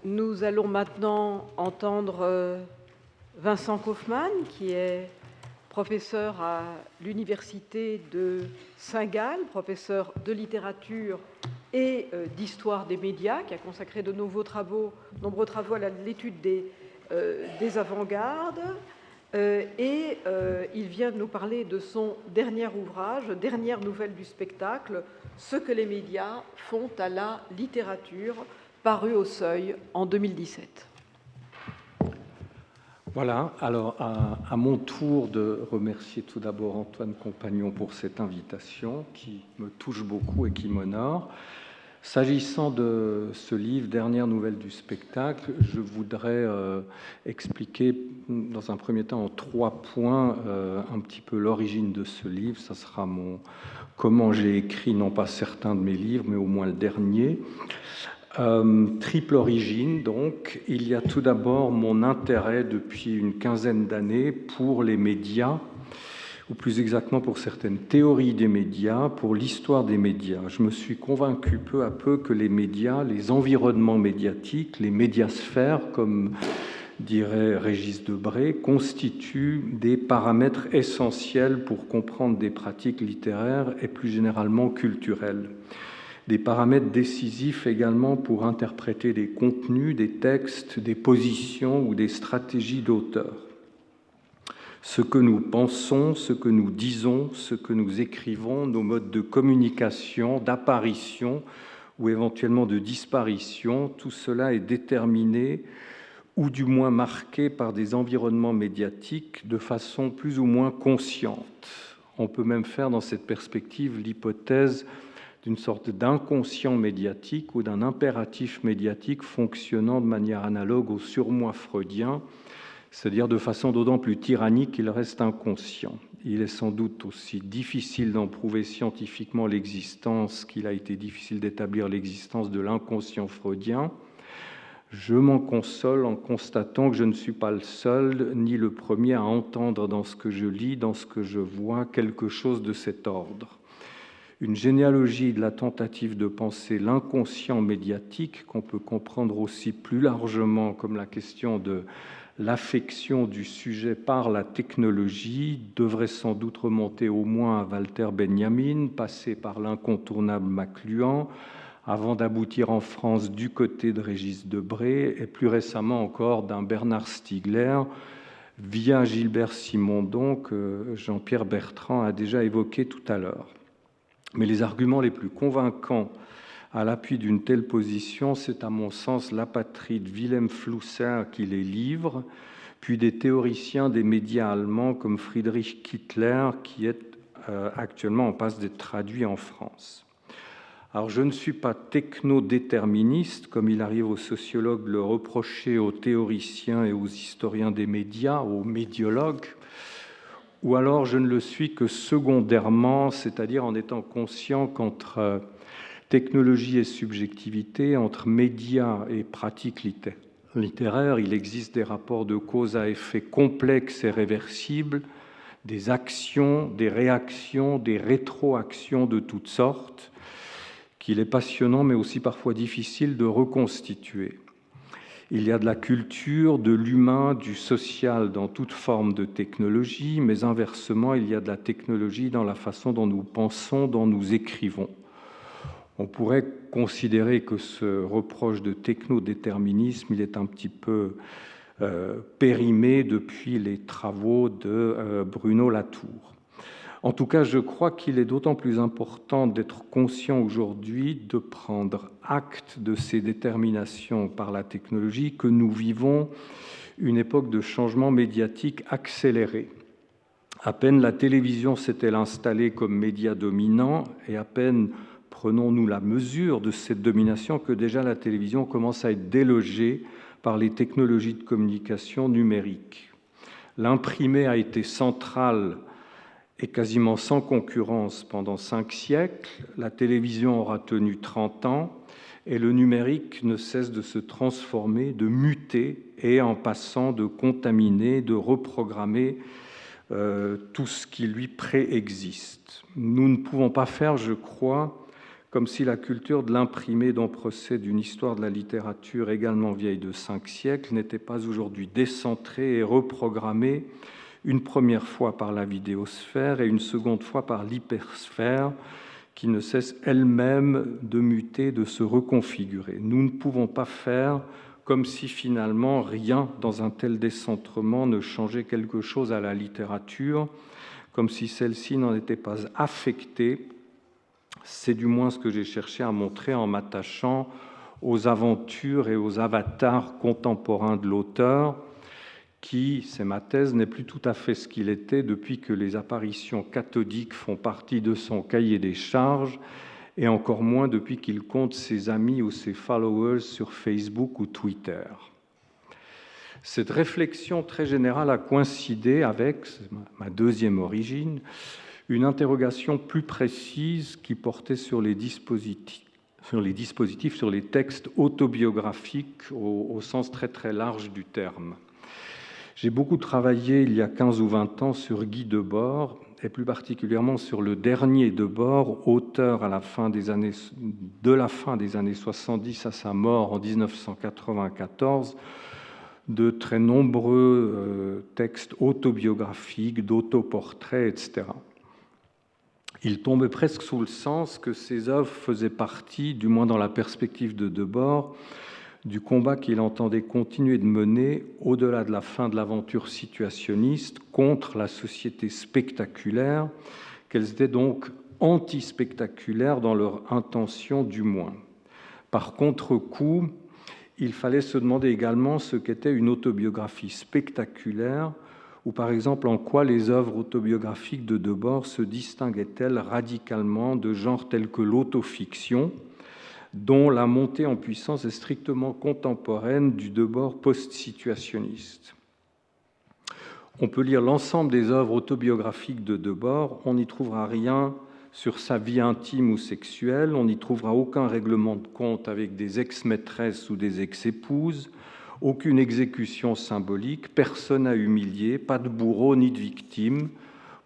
Nous allons maintenant entendre Vincent Kaufmann, qui est professeur à l'université de Saint-Gall, professeur de littérature et d'histoire des médias, qui a consacré de nombreux travaux à l'étude des avant-gardes. Il vient de nous parler de son dernier ouvrage, Dernière nouvelle du spectacle, Ce que les médias font à la littérature, paru au Seuil en 2017. Voilà, alors à mon tour de remercier tout d'abord Antoine Compagnon pour cette invitation qui me touche beaucoup et qui m'honore. S'agissant de ce livre, Dernière nouvelle du spectacle, je voudrais expliquer dans un premier temps en 3 points un petit peu l'origine de ce livre. Ça sera comment j'ai écrit, non pas certains de mes livres, mais au moins le dernier. Triple origine, donc. Il y a tout d'abord mon intérêt depuis une quinzaine d'années pour les médias, ou plus exactement pour certaines théories des médias, pour l'histoire des médias. Je me suis convaincu peu à peu que les médias, les environnements médiatiques, les médiasphères, comme dirait Régis Debray, constituent des paramètres essentiels pour comprendre des pratiques littéraires et plus généralement culturelles. Des paramètres décisifs également pour interpréter des contenus, des textes, des positions ou des stratégies d'auteurs. Ce que nous pensons, ce que nous disons, ce que nous écrivons, nos modes de communication, d'apparition ou éventuellement de disparition, tout cela est déterminé ou du moins marqué par des environnements médiatiques de façon plus ou moins consciente. On peut même faire dans cette perspective l'hypothèse d'une sorte d'inconscient médiatique ou d'un impératif médiatique fonctionnant de manière analogue au surmoi freudien, c'est-à-dire de façon d'autant plus tyrannique qu'il reste inconscient. Il est sans doute aussi difficile d'en prouver scientifiquement l'existence qu'il a été difficile d'établir l'existence de l'inconscient freudien. Je m'en console en constatant que je ne suis pas le seul ni le premier à entendre dans ce que je lis, dans ce que je vois, quelque chose de cet ordre. Une généalogie de la tentative de penser l'inconscient médiatique, qu'on peut comprendre aussi plus largement comme la question de l'affection du sujet par la technologie, devrait sans doute remonter au moins à Walter Benjamin, passer par l'incontournable McLuhan, avant d'aboutir en France du côté de Régis Debray, et plus récemment encore d'un Bernard Stiegler, via Gilbert Simondon, que Jean-Pierre Bertrand a déjà évoqué tout à l'heure. Mais les arguments les plus convaincants à l'appui d'une telle position, c'est à mon sens l'apatride Wilhelm Flusser qui les livre, puis des théoriciens des médias allemands comme Friedrich Kittler, qui est actuellement en passe d'être traduit en France. Alors je ne suis pas techno-déterministe, comme il arrive aux sociologues de le reprocher aux théoriciens et aux historiens des médias, aux médiologues, ou alors je ne le suis que secondairement, c'est-à-dire en étant conscient qu'entre technologie et subjectivité, entre médias et pratiques littéraires, il existe des rapports de cause à effet complexes et réversibles, des actions, des réactions, des rétroactions de toutes sortes, qu'il est passionnant mais aussi parfois difficile de reconstituer. Il y a de la culture, de l'humain, du social dans toute forme de technologie, mais inversement, il y a de la technologie dans la façon dont nous pensons, dont nous écrivons. On pourrait considérer que ce reproche de technodéterminisme, il est un petit peu périmé depuis les travaux de Bruno Latour. En tout cas, je crois qu'il est d'autant plus important d'être conscient aujourd'hui, de prendre acte de ces déterminations par la technologie, que nous vivons une époque de changement médiatique accéléré. À peine la télévision s'est-elle installée comme média dominant, et à peine prenons-nous la mesure de cette domination que déjà la télévision commence à être délogée par les technologies de communication numérique. L'imprimé a été central et quasiment sans concurrence pendant 5 siècles, la télévision aura tenu 30 ans, et le numérique ne cesse de se transformer, de muter, et en passant de contaminer, de reprogrammer tout ce qui lui préexiste. Nous ne pouvons pas faire, je crois, comme si la culture de l'imprimé dont procède une histoire de la littérature également vieille de 5 siècles n'était pas aujourd'hui décentrée et reprogrammée une première fois par la vidéosphère et une seconde fois par l'hypersphère, qui ne cesse elle-même de muter, de se reconfigurer. Nous ne pouvons pas faire comme si finalement rien dans un tel décentrement ne changeait quelque chose à la littérature, comme si celle-ci n'en était pas affectée. C'est du moins ce que j'ai cherché à montrer en m'attachant aux aventures et aux avatars contemporains de l'auteur, qui, c'est ma thèse, n'est plus tout à fait ce qu'il était depuis que les apparitions cathodiques font partie de son cahier des charges, et encore moins depuis qu'il compte ses amis ou ses followers sur Facebook ou Twitter. Cette réflexion très générale a coïncidé avec, c'est ma deuxième origine, une interrogation plus précise qui portait sur les dispositifs, sur les textes autobiographiques au sens très très large du terme. J'ai beaucoup travaillé il y a 15 ou 20 ans sur Guy Debord, et plus particulièrement sur le dernier Debord, auteur de la fin des années 70 à sa mort en 1994, de très nombreux textes autobiographiques, d'autoportraits, etc. Il tombait presque sous le sens que ces œuvres faisaient partie, du moins dans la perspective de Debord, du combat qu'il entendait continuer de mener au-delà de la fin de l'aventure situationniste contre la société spectaculaire, qu'elles étaient donc anti-spectaculaires dans leur intention du moins. Par contre-coup, il fallait se demander également ce qu'était une autobiographie spectaculaire, ou par exemple en quoi les œuvres autobiographiques de Debord se distinguaient-elles radicalement de genres tels que l'autofiction, dont la montée en puissance est strictement contemporaine du Debord post-situationniste. On peut lire l'ensemble des œuvres autobiographiques de Debord, on n'y trouvera rien sur sa vie intime ou sexuelle, on n'y trouvera aucun règlement de compte avec des ex-maîtresses ou des ex-épouses, aucune exécution symbolique, personne à humilier, pas de bourreau ni de victime,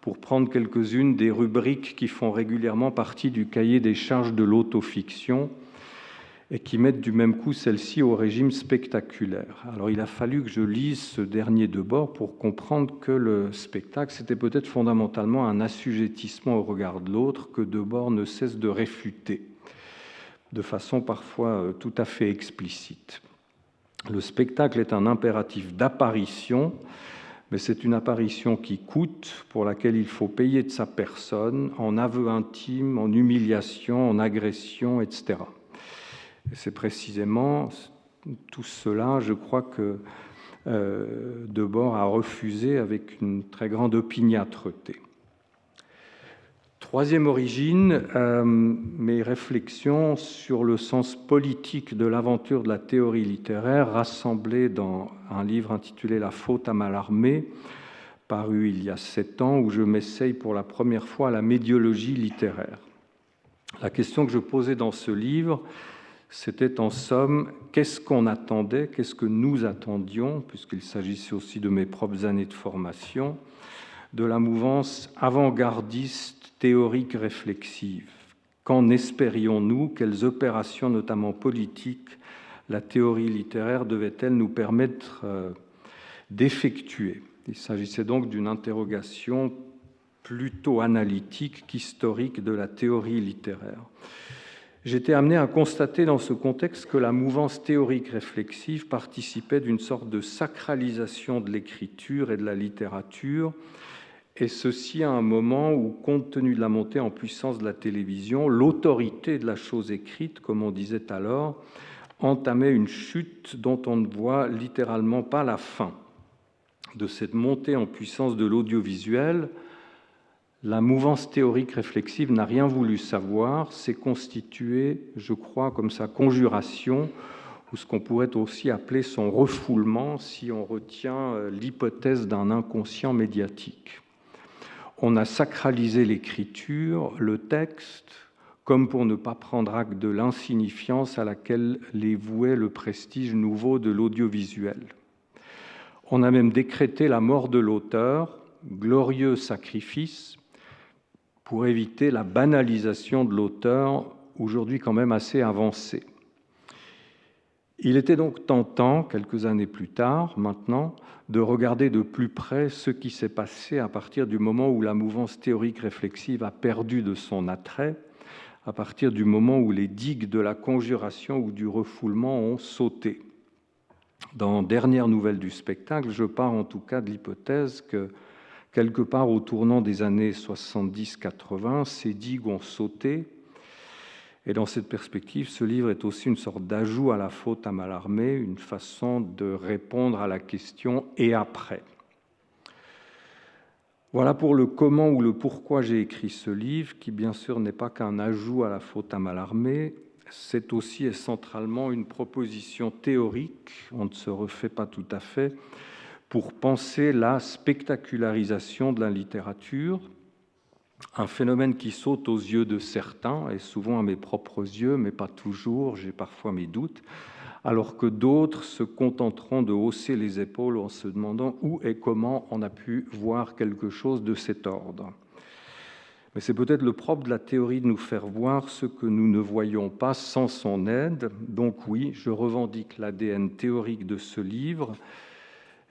pour prendre quelques-unes des rubriques qui font régulièrement partie du cahier des charges de l'autofiction, et qui mettent du même coup celle-ci au régime spectaculaire. Alors il a fallu que je lise ce dernier Debord pour comprendre que le spectacle, c'était peut-être fondamentalement un assujettissement au regard de l'autre que Debord ne cesse de réfuter, de façon parfois tout à fait explicite. Le spectacle est un impératif d'apparition, mais c'est une apparition qui coûte, pour laquelle il faut payer de sa personne, en aveu intime, en humiliation, en agression, etc. Et c'est précisément tout cela, je crois, que Debord a refusé avec une très grande opiniâtreté. Troisième origine, mes réflexions sur le sens politique de l'aventure de la théorie littéraire, rassemblées dans un livre intitulé « La faute à Mallarmé », paru il y a 7 ans, où je m'essaye pour la première fois à la médiologie littéraire. La question que je posais dans ce livre, c'était en somme, qu'est-ce qu'on attendait, qu'est-ce que nous attendions, puisqu'il s'agissait aussi de mes propres années de formation, de la mouvance avant-gardiste, théorique, réflexive. Qu'en espérions-nous, quelles opérations, notamment politiques, la théorie littéraire devait-elle nous permettre d'effectuer? Il s'agissait donc d'une interrogation plutôt analytique qu'historique de la théorie littéraire. J'étais amené à constater dans ce contexte que la mouvance théorique réflexive participait d'une sorte de sacralisation de l'écriture et de la littérature, et ceci à un moment où, compte tenu de la montée en puissance de la télévision, l'autorité de la chose écrite, comme on disait alors, entamait une chute dont on ne voit littéralement pas la fin. De cette montée en puissance de l'audiovisuel, la mouvance théorique réflexive n'a rien voulu savoir, s'est constituée, je crois, comme sa conjuration, ou ce qu'on pourrait aussi appeler son refoulement, si on retient l'hypothèse d'un inconscient médiatique. On a sacralisé l'écriture, le texte, comme pour ne pas prendre acte de l'insignifiance à laquelle les vouait le prestige nouveau de l'audiovisuel. On a même décrété la mort de l'auteur, glorieux sacrifice, pour éviter la banalisation de l'auteur aujourd'hui quand même assez avancé. Il était donc tentant, quelques années plus tard, maintenant, de regarder de plus près ce qui s'est passé à partir du moment où la mouvance théorique réflexive a perdu de son attrait, à partir du moment où les digues de la conjuration ou du refoulement ont sauté. Dans Dernières nouvelles du spectacle, je pars en tout cas de l'hypothèse que, quelque part au tournant des années 70-80, ces digues ont sauté. Et dans cette perspective, ce livre est aussi une sorte d'ajout à la faute à Mallarmé, une façon de répondre à la question « et après ». Voilà pour le comment ou le pourquoi j'ai écrit ce livre, qui bien sûr n'est pas qu'un ajout à la faute à Mallarmé, c'est aussi et centralement une proposition théorique, on ne se refait pas tout à fait, pour penser la spectacularisation de la littérature, un phénomène qui saute aux yeux de certains, et souvent à mes propres yeux, mais pas toujours, j'ai parfois mes doutes, alors que d'autres se contenteront de hausser les épaules en se demandant où et comment on a pu voir quelque chose de cet ordre. Mais c'est peut-être le propre de la théorie de nous faire voir ce que nous ne voyons pas sans son aide. Donc oui, je revendique l'ADN théorique de ce livre,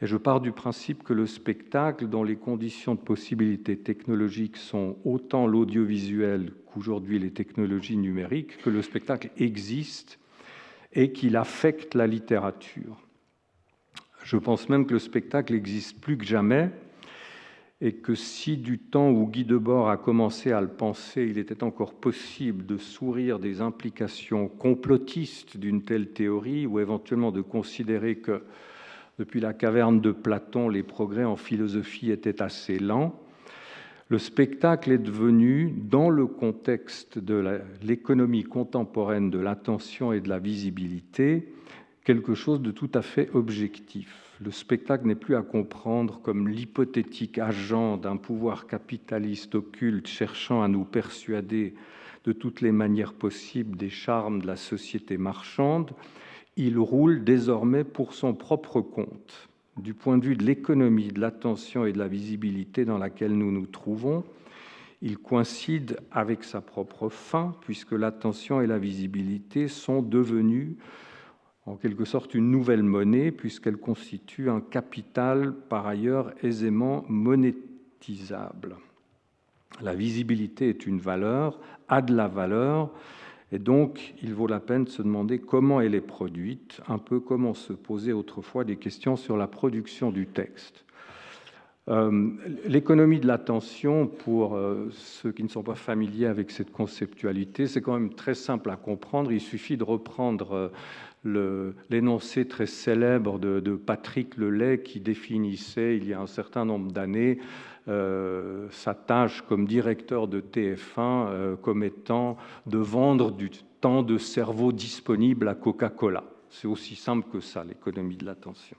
et je pars du principe que le spectacle, dont les conditions de possibilité technologiques sont autant l'audiovisuel qu'aujourd'hui les technologies numériques, que le spectacle existe et qu'il affecte la littérature. Je pense même que le spectacle existe plus que jamais, et que si du temps où Guy Debord a commencé à le penser, il était encore possible de sourire des implications complotistes d'une telle théorie, ou éventuellement de considérer que depuis la caverne de Platon, les progrès en philosophie étaient assez lents, le spectacle est devenu, dans le contexte de l'économie contemporaine de l'attention et de la visibilité, quelque chose de tout à fait objectif. Le spectacle n'est plus à comprendre comme l'hypothétique agent d'un pouvoir capitaliste occulte cherchant à nous persuader de toutes les manières possibles des charmes de la société marchande. Il roule désormais pour son propre compte. Du point de vue de l'économie, de l'attention et de la visibilité dans laquelle nous nous trouvons, il coïncide avec sa propre fin, puisque l'attention et la visibilité sont devenues en quelque sorte une nouvelle monnaie, puisqu'elle constitue un capital par ailleurs aisément monétisable. La visibilité est une valeur, a de la valeur, et donc il vaut la peine de se demander comment elle est produite, un peu comme on se posait autrefois des questions sur la production du texte. L'économie de l'attention, pour ceux qui ne sont pas familiers avec cette conceptualité, c'est quand même très simple à comprendre. Il suffit de reprendre l'énoncé très célèbre de Patrick Lelay qui définissait il y a un certain nombre d'années sa tâche comme directeur de TF1 comme étant de vendre du temps de cerveau disponible à Coca-Cola. C'est aussi simple que ça, l'économie de l'attention.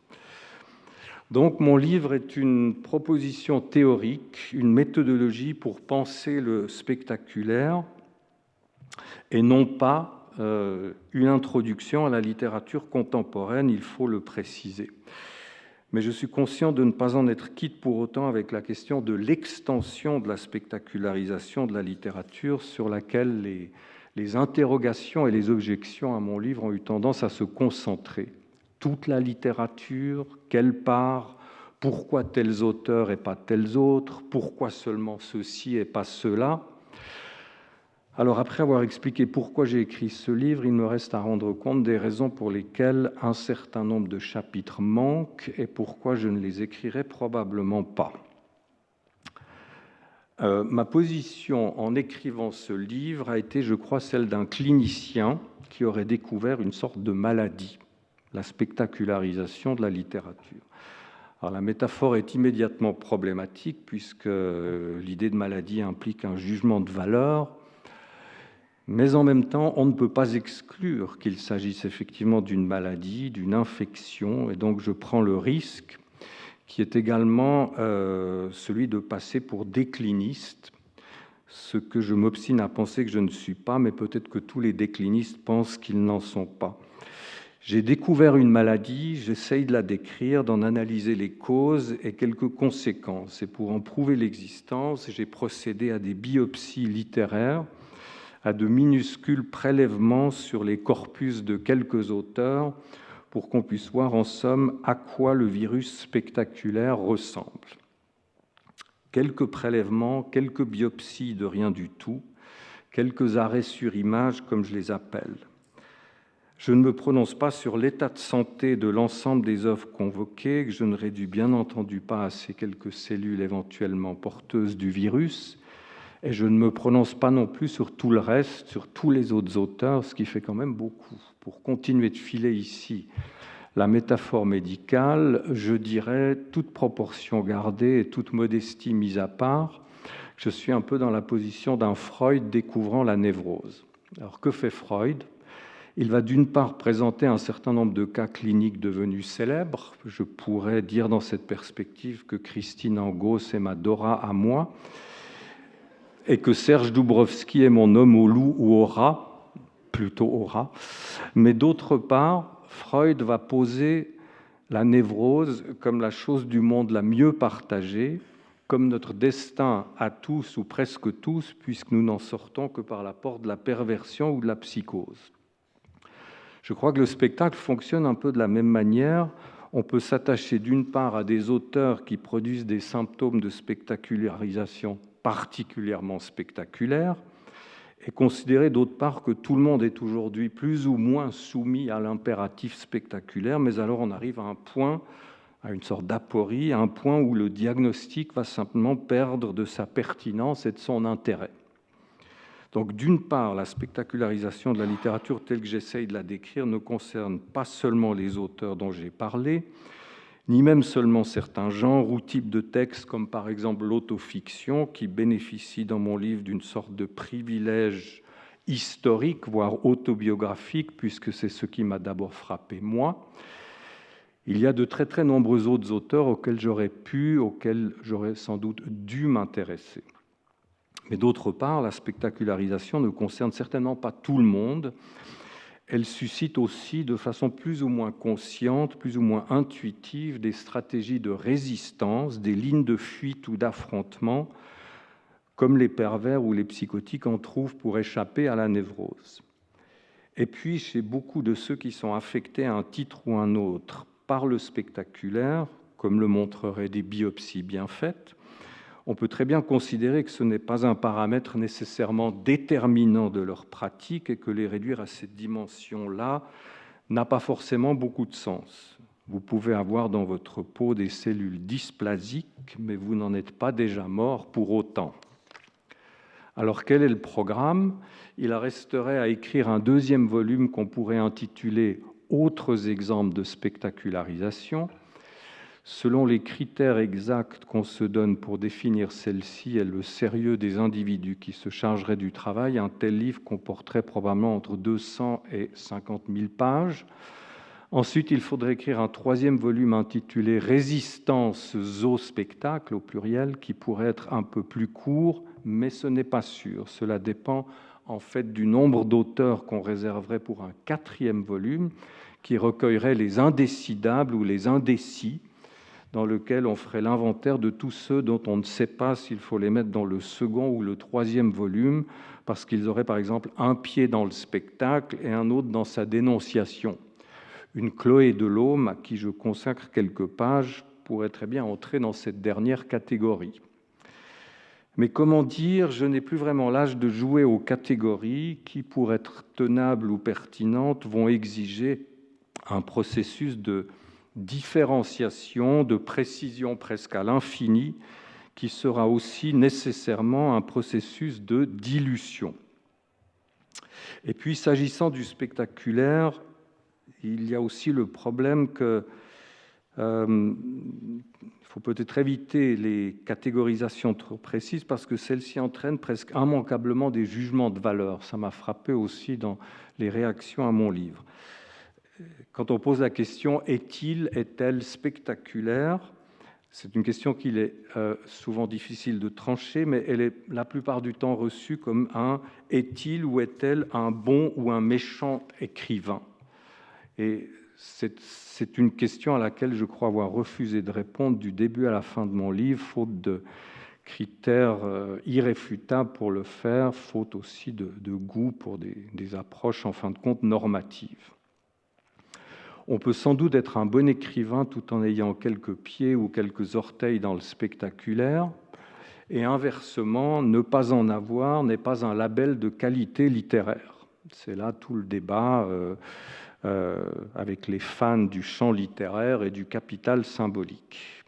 Donc mon livre est une proposition théorique, une méthodologie pour penser le spectaculaire et non pas une introduction à la littérature contemporaine, il faut le préciser. Mais je suis conscient de ne pas en être quitte pour autant avec la question de l'extension de la spectacularisation de la littérature, sur laquelle les interrogations et les objections à mon livre ont eu tendance à se concentrer. Toute la littérature, quelle part, pourquoi tels auteurs et pas tels autres, pourquoi seulement ceux-ci et pas ceux-là. Alors après avoir expliqué pourquoi j'ai écrit ce livre, il me reste à rendre compte des raisons pour lesquelles un certain nombre de chapitres manquent et pourquoi je ne les écrirai probablement pas. Ma position en écrivant ce livre a été, je crois, celle d'un clinicien qui aurait découvert une sorte de maladie, la spectacularisation de la littérature. Alors, la métaphore est immédiatement problématique puisque l'idée de maladie implique un jugement de valeur. Mais en même temps, on ne peut pas exclure qu'il s'agisse effectivement d'une maladie, d'une infection, et donc je prends le risque, qui est également celui de passer pour décliniste, ce que je m'obstine à penser que je ne suis pas, mais peut-être que tous les déclinistes pensent qu'ils n'en sont pas. J'ai découvert une maladie, j'essaye de la décrire, d'en analyser les causes et quelques conséquences. Et pour en prouver l'existence, j'ai procédé à des biopsies littéraires, à de minuscules prélèvements sur les corpus de quelques auteurs pour qu'on puisse voir en somme à quoi le virus spectaculaire ressemble. Quelques prélèvements, quelques biopsies de rien du tout, quelques arrêts sur image comme je les appelle. Je ne me prononce pas sur l'état de santé de l'ensemble des œuvres convoquées, que je ne réduis bien entendu pas à ces quelques cellules éventuellement porteuses du virus, et je ne me prononce pas non plus sur tout le reste, sur tous les autres auteurs, ce qui fait quand même beaucoup. Pour continuer de filer ici la métaphore médicale, je dirais, toute proportion gardée et toute modestie mise à part, je suis un peu dans la position d'un Freud découvrant la névrose. Alors que fait Freud ? Il va d'une part présenter un certain nombre de cas cliniques devenus célèbres. Je pourrais dire dans cette perspective que Christine Angot est ma Dora à moi, et que Serge Doubrovski est mon homme au loup ou au rat, plutôt au rat. Mais d'autre part, Freud va poser la névrose comme la chose du monde la mieux partagée, comme notre destin à tous ou presque tous, puisque nous n'en sortons que par la porte de la perversion ou de la psychose. Je crois que le spectacle fonctionne un peu de la même manière. On peut s'attacher d'une part à des auteurs qui produisent des symptômes de spectacularisation particulièrement spectaculaires et considérer d'autre part que tout le monde est aujourd'hui plus ou moins soumis à l'impératif spectaculaire, mais alors on arrive à un point, à une sorte d'aporie, à un point où le diagnostic va simplement perdre de sa pertinence et de son intérêt. Donc, d'une part, la spectacularisation de la littérature telle que j'essaye de la décrire ne concerne pas seulement les auteurs dont j'ai parlé, ni même seulement certains genres ou types de textes, comme par exemple l'autofiction, qui bénéficie dans mon livre d'une sorte de privilège historique, voire autobiographique, puisque c'est ce qui m'a d'abord frappé moi. Il y a de très très nombreux autres auteurs auxquels j'aurais sans doute dû m'intéresser. Mais d'autre part, la spectacularisation ne concerne certainement pas tout le monde. Elle suscite aussi de façon plus ou moins consciente, plus ou moins intuitive, des stratégies de résistance, des lignes de fuite ou d'affrontement, comme les pervers ou les psychotiques en trouvent pour échapper à la névrose. Et puis, chez beaucoup de ceux qui sont affectés à un titre ou un autre par le spectaculaire, comme le montreraient des biopsies bien faites, on peut très bien considérer que ce n'est pas un paramètre nécessairement déterminant de leur pratique et que les réduire à cette dimension-là n'a pas forcément beaucoup de sens. Vous pouvez avoir dans votre peau des cellules dysplasiques, mais vous n'en êtes pas déjà mort pour autant. Alors quel est le programme ? Il resterait à écrire un deuxième volume qu'on pourrait intituler « Autres exemples de spectacularisation ». Selon les critères exacts qu'on se donne pour définir celle-ci et le sérieux des individus qui se chargeraient du travail, un tel livre comporterait probablement entre 200 et 50 000 pages. Ensuite, il faudrait écrire un troisième volume intitulé « Résistance au spectacle » au pluriel, qui pourrait être un peu plus court, mais ce n'est pas sûr. Cela dépend en fait du nombre d'auteurs qu'on réserverait pour un quatrième volume, qui recueillerait les indécidables ou les indécis, dans lequel on ferait l'inventaire de tous ceux dont on ne sait pas s'il faut les mettre dans le second ou le troisième volume, parce qu'ils auraient par exemple un pied dans le spectacle et un autre dans sa dénonciation. Une Chloé Delhomme, à qui je consacre quelques pages, pourrait très bien entrer dans cette dernière catégorie. Mais comment dire, je n'ai plus vraiment l'âge de jouer aux catégories qui, pour être tenables ou pertinentes, vont exiger un processus de différenciation, de précision presque à l'infini, qui sera aussi nécessairement un processus de dilution. Et puis, s'agissant du spectaculaire, il y a aussi le problème que il faut peut-être éviter les catégorisations trop précises parce que celles-ci entraînent presque immanquablement des jugements de valeur. Ça m'a frappé aussi dans les réactions à mon livre. Quand on pose la question « est-elle spectaculaire ?», c'est une question qu'il est souvent difficile de trancher, mais elle est la plupart du temps reçue comme un « est-il ou est-elle un bon ou un méchant écrivain ?» Et c'est une question à laquelle je crois avoir refusé de répondre du début à la fin de mon livre, faute de critère irréfutable pour le faire, faute aussi de goût pour des approches en fin de compte normatives. On peut sans doute être un bon écrivain tout en ayant quelques pieds ou quelques orteils dans le spectaculaire, et inversement, ne pas en avoir n'est pas un label de qualité littéraire. C'est là tout le débat avec les fans du champ littéraire et du capital symbolique.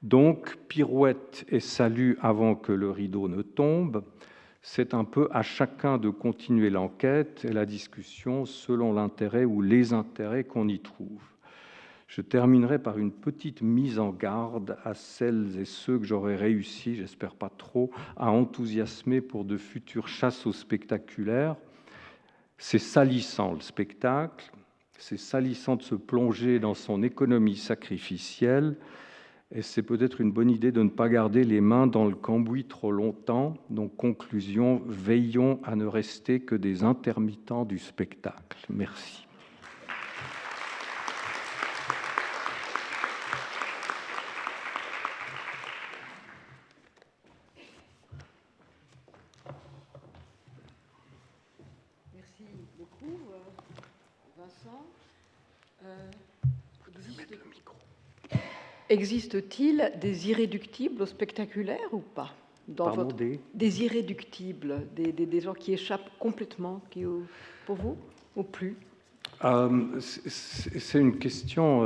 Donc, pirouette et salut avant que le rideau ne tombe, c'est un peu à chacun de continuer l'enquête et la discussion selon l'intérêt ou les intérêts qu'on y trouve. Je terminerai par une petite mise en garde à celles et ceux que j'aurais réussi, j'espère pas trop, à enthousiasmer pour de futures chasses au spectaculaire. C'est salissant le spectacle, c'est salissant de se plonger dans son économie sacrificielle, et c'est peut-être une bonne idée de ne pas garder les mains dans le cambouis trop longtemps. Donc, conclusion, veillons à ne rester que des intermittents du spectacle. Merci. Merci beaucoup, Vincent. Existe-t-il des irréductibles au spectaculaire ou pas Des irréductibles, des gens qui échappent complètement, pour vous, ou plus C'est une question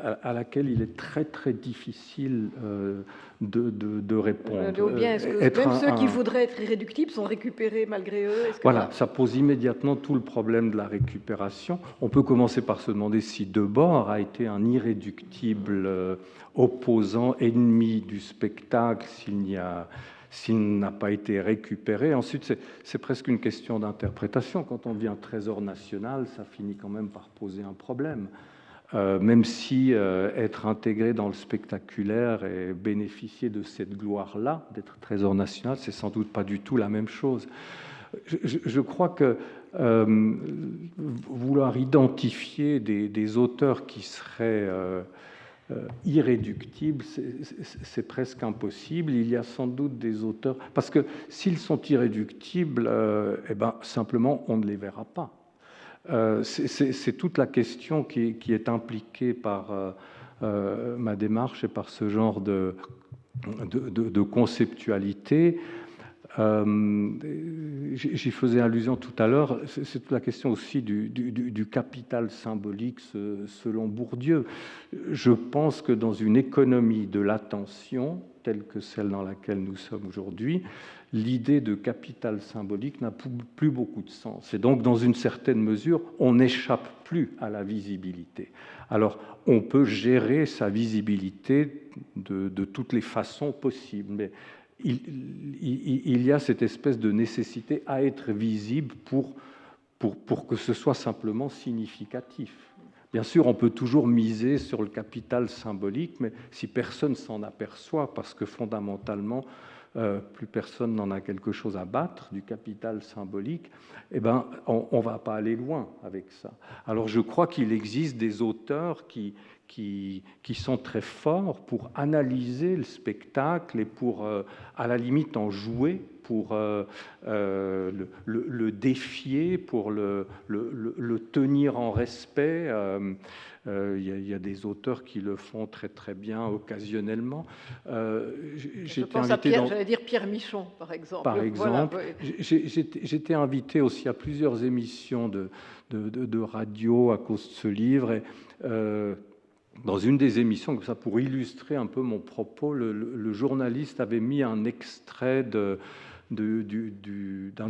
à laquelle il est très très difficile de répondre. Ou bien est-ce que même ceux qui voudraient être irréductibles sont récupérés malgré eux? Voilà, ça pose immédiatement tout le problème de la récupération. On peut commencer par se demander si Debord a été un irréductible opposant, ennemi du spectacle, s'il n'a pas été récupéré. Ensuite, c'est presque une question d'interprétation. Quand on devient trésor national, ça finit quand même par poser un problème. Même si être intégré dans le spectaculaire et bénéficier de cette gloire-là, d'être trésor national, c'est sans doute pas du tout la même chose. Je crois que vouloir identifier des auteurs qui seraient irréductibles, c'est presque impossible. Il y a sans doute des auteurs... Parce que s'ils sont irréductibles, eh ben, simplement, on ne les verra pas. C'est toute la question qui est impliquée par ma démarche et par ce genre de conceptualité. J'y faisais allusion tout à l'heure, c'est toute la question aussi du capital symbolique selon Bourdieu. Je pense que dans une économie de l'attention, telle que celle dans laquelle nous sommes aujourd'hui, l'idée de capital symbolique n'a plus beaucoup de sens. Et donc, dans une certaine mesure, on n'échappe plus à la visibilité. Alors, on peut gérer sa visibilité de toutes les façons possibles, mais il y a cette espèce de nécessité à être visible pour que ce soit simplement significatif. Bien sûr, on peut toujours miser sur le capital symbolique, mais si personne s'en aperçoit, parce que fondamentalement, plus personne n'en a quelque chose à battre du capital symbolique, eh ben, on ne va pas aller loin avec ça. Alors je crois qu'il existe des auteurs qui sont très forts pour analyser le spectacle et pour, à la limite, en jouer, pour le défier, pour le tenir en respect. Il y a des auteurs qui le font très très bien occasionnellement. Je pense à Pierre, j'allais dire Pierre Michon, par exemple. Par exemple, voilà. J'étais invité aussi à plusieurs émissions de radio à cause de ce livre. Et, dans une des émissions, ça pour illustrer un peu mon propos, le journaliste avait mis un extrait d'un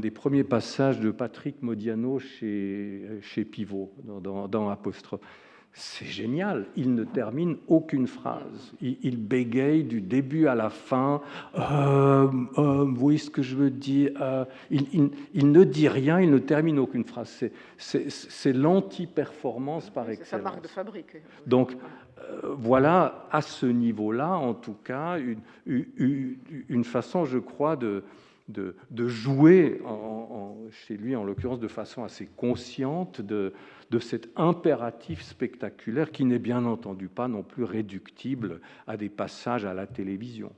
des premiers passages de Patrick Modiano chez Pivot, dans Apostrophe. C'est génial, il ne termine aucune phrase. Il bégaye du début à la fin. Vous voyez ce que je veux dire, il ne dit rien, il ne termine aucune phrase. C'est l'anti-performance par excellence. C'est sa marque de fabrique. Donc, voilà, à ce niveau-là, en tout cas, une façon, je crois, de jouer chez lui, en l'occurrence, de façon assez consciente de cet impératif spectaculaire qui n'est bien entendu pas non plus réductible à des passages à la télévision.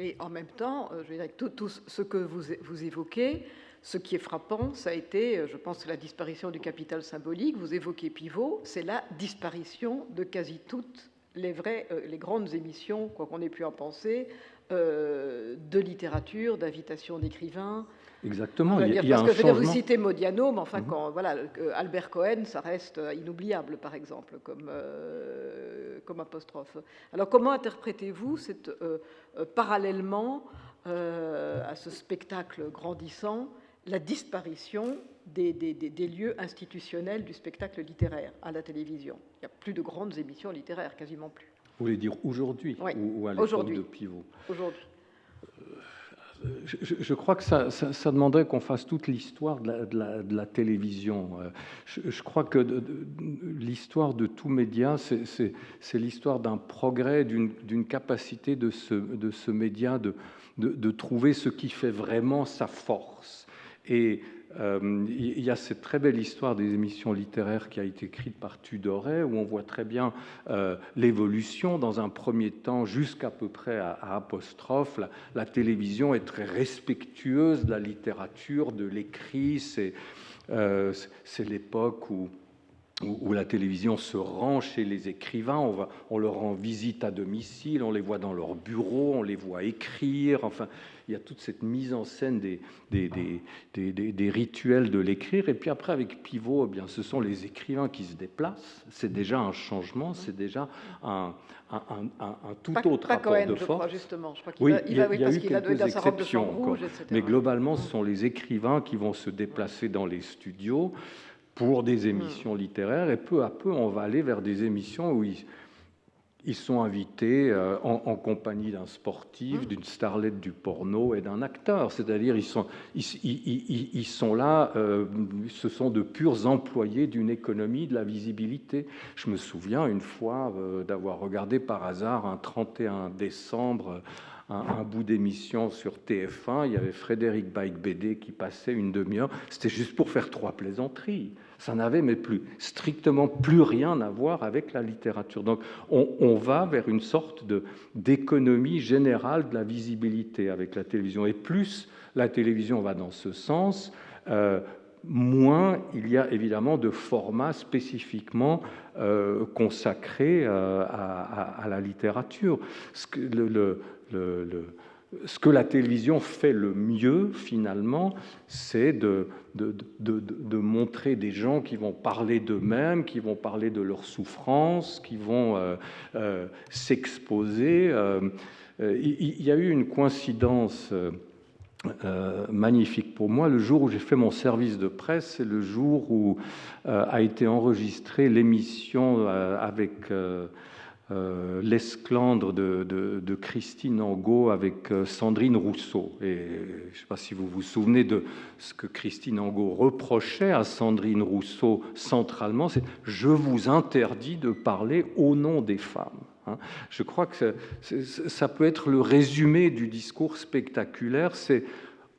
Et en même temps, je dirais que tout ce que vous évoquez, ce qui est frappant, ça a été, je pense, la disparition du capital symbolique. Vous évoquez Pivot, c'est la disparition de quasi toutes les grandes émissions, quoi qu'on ait pu en penser, de littérature, d'invitation d'écrivains. Exactement, il y a un parce que changement. Vous citez Modiano, mais enfin, voilà, Albert Cohen, ça reste inoubliable, par exemple, comme apostrophe. Alors, comment interprétez-vous parallèlement à ce spectacle grandissant, la disparition des lieux institutionnels du spectacle littéraire à la télévision? Il n'y a plus de grandes émissions littéraires, quasiment plus. Vous voulez dire aujourd'hui, oui, ou à l'époque de Pivot? Aujourd'hui. Je crois que ça demanderait qu'on fasse toute l'histoire de la télévision. Je crois que l'histoire de tout média, c'est l'histoire d'un progrès, d'une capacité de ce média de trouver ce qui fait vraiment sa force. Et il y a cette très belle histoire des émissions littéraires qui a été écrite par Tudoret, où on voit très bien l'évolution. Dans un premier temps, jusqu'à peu près à Apostrophe, la télévision est très respectueuse de la littérature, de l'écrit. C'est l'époque où la télévision se rend chez les écrivains, on leur rend visite à domicile, on les voit dans leur bureau, on les voit écrire, enfin, il y a toute cette mise en scène des rituels de l'écrire. Et puis après, avec Pivot, eh bien, ce sont les écrivains qui se déplacent, c'est déjà un changement, c'est déjà un tout autre rapport Cohen, de force. Crois, justement. Je crois qu'il oui, il y a eu quelques dans sa robe de exceptions, chambre rouge, etc. Mais globalement, ce sont les écrivains qui vont se déplacer dans les studios pour des émissions littéraires, et peu à peu, on va aller vers des émissions où ils sont invités en compagnie d'un sportif, d'une starlette du porno et d'un acteur. C'est-à-dire, ils sont là, ce sont de purs employés d'une économie de la visibilité. Je me souviens une fois d'avoir regardé par hasard un 31 décembre un bout d'émission sur TF1, il y avait Frédéric Beigbeder qui passait une demi-heure, c'était juste pour faire 3 plaisanteries. Ça n'avait mais strictement plus rien à voir avec la littérature. Donc on va vers une sorte d'économie générale de la visibilité avec la télévision. Et plus la télévision va dans ce sens, moins il y a évidemment de formats spécifiquement consacrés à la littérature. Ce que la télévision fait le mieux, finalement, c'est de montrer des gens qui vont parler d'eux-mêmes, qui vont parler de leurs souffrances, qui vont s'exposer. Il y a eu une coïncidence magnifique pour moi. Le jour où j'ai fait mon service de presse, c'est le jour où a été enregistrée l'émission avec l'esclandre de Christine Angot avec Sandrine Rousseau. Et je ne sais pas si vous vous souvenez de ce que Christine Angot reprochait à Sandrine Rousseau centralement, c'est « je vous interdis de parler au nom des femmes ». Je crois que ça peut être le résumé du discours spectaculaire, c'est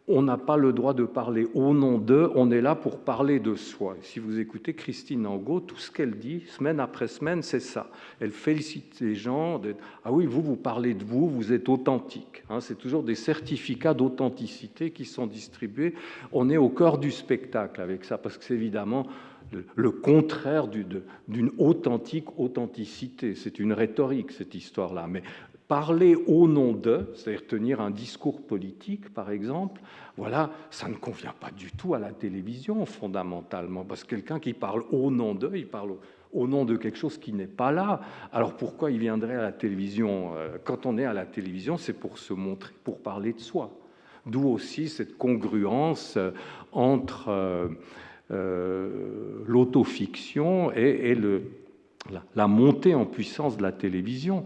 on n'a pas le droit de parler au nom d'eux, on est là pour parler de soi. Et si vous écoutez Christine Angot, tout ce qu'elle dit, semaine après semaine, c'est ça. Elle félicite les gens, ah oui, vous parlez de vous, vous êtes authentique. C'est toujours des certificats d'authenticité qui sont distribués. On est au cœur du spectacle avec ça, parce que c'est évidemment le contraire d'une authentique authenticité. C'est une rhétorique, cette histoire-là. Mais parler au nom d'eux, c'est-à-dire tenir un discours politique, par exemple, voilà, ça ne convient pas du tout à la télévision, fondamentalement, parce que quelqu'un qui parle au nom d'eux, il parle au nom de quelque chose qui n'est pas là. Alors pourquoi il viendrait à la télévision? Quand on est à la télévision, c'est pour se montrer, pour parler de soi. D'où aussi cette congruence entre l'autofiction et la montée en puissance de la télévision.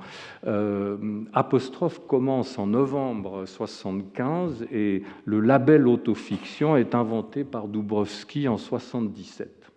Apostrophe commence en novembre 1975 et le label autofiction est inventé par Doubrovski en 1977.